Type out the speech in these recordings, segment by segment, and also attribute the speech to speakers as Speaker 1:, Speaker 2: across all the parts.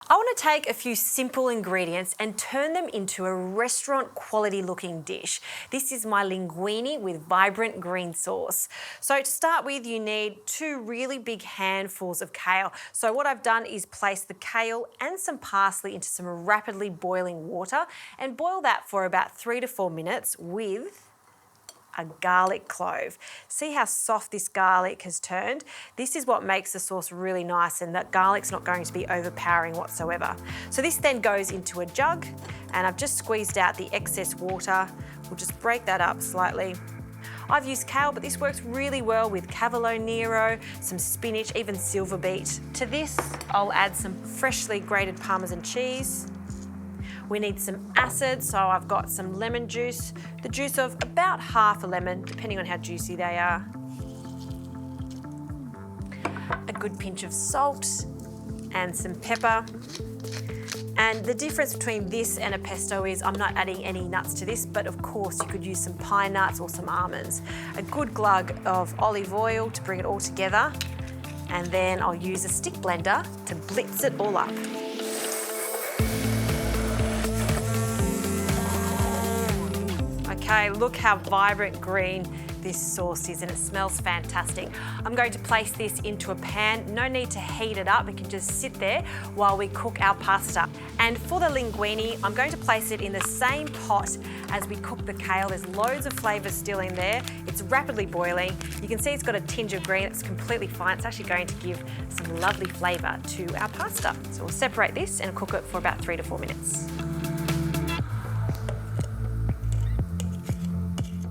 Speaker 1: I want to take a few simple ingredients and turn them into a restaurant quality looking dish. This is my linguine with vibrant green sauce. So to start with, you need 2 really big handfuls of kale. So what I've done is place the kale and some parsley into some rapidly boiling water and boil that for about 3 to 4 minutes with a garlic clove. See how soft this garlic has turned? This is what makes the sauce really nice, and that garlic's not going to be overpowering whatsoever. So this then goes into a jug, and I've just squeezed out the excess water. We'll just break that up slightly. I've used kale, but this works really well with cavolo nero, some spinach, even silver beet. To this, I'll add some freshly grated parmesan cheese. We need some acid, so I've got some lemon juice, the juice of about half a lemon, depending on how juicy they are. A good pinch of salt and some pepper. And the difference between this and a pesto is I'm not adding any nuts to this, but of course you could use some pine nuts or some almonds. A good glug of olive oil to bring it all together. And then I'll use a stick blender to blitz it all up. Okay, look how vibrant green this sauce is, and it smells fantastic. I'm going to place this into a pan. No need to heat it up, it can just sit there while we cook our pasta. And for the linguine, I'm going to place it in the same pot as we cook the kale. There's loads of flavour still in there. It's rapidly boiling. You can see it's got a tinge of green. It's completely fine. It's actually going to give some lovely flavour to our pasta. So we'll separate this and cook it for about 3 to 4 minutes.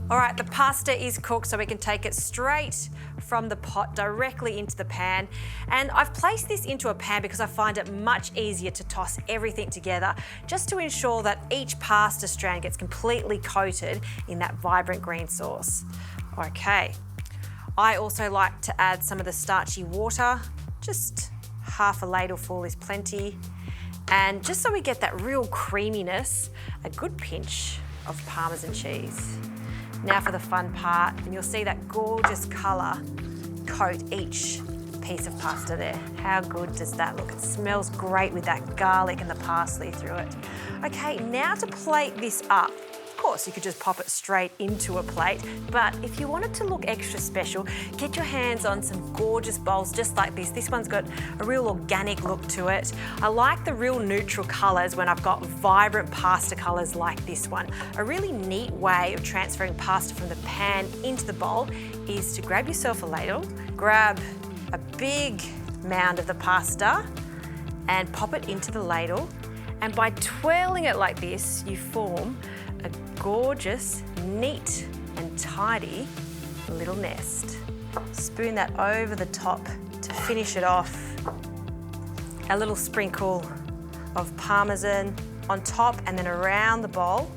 Speaker 1: All right, the pasta is cooked, so we can take it straight from the pot directly into the pan. And I've placed this into a pan because I find it much easier to toss everything together, just to ensure that each pasta strand gets completely coated in that vibrant green sauce. Okay, I also like to add some of the starchy water. Just half a ladleful is plenty. And just so we get that real creaminess, a good pinch of Parmesan cheese. Now for the fun part, and you'll see that gorgeous colour coat each piece of pasta there. How good does that look? It smells great with that garlic and the parsley through it. Okay, now to plate this up. Of course, you could just pop it straight into a plate, but if you want it to look extra special, get your hands on some gorgeous bowls just like this. This one's got a real organic look to it. I like the real neutral colours when I've got vibrant pasta colours like this one. A really neat way of transferring pasta from the pan into the bowl is to grab yourself a ladle, grab a big mound of the pasta and pop it into the ladle. And by twirling it like this, you form a gorgeous, neat and tidy little nest. Spoon that over the top to finish it off. A little sprinkle of Parmesan on top and then around the bowl.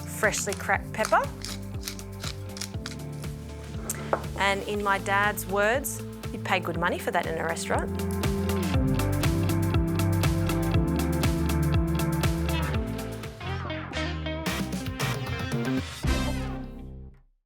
Speaker 1: Freshly cracked pepper. And in my dad's words, you'd pay good money for that in a restaurant.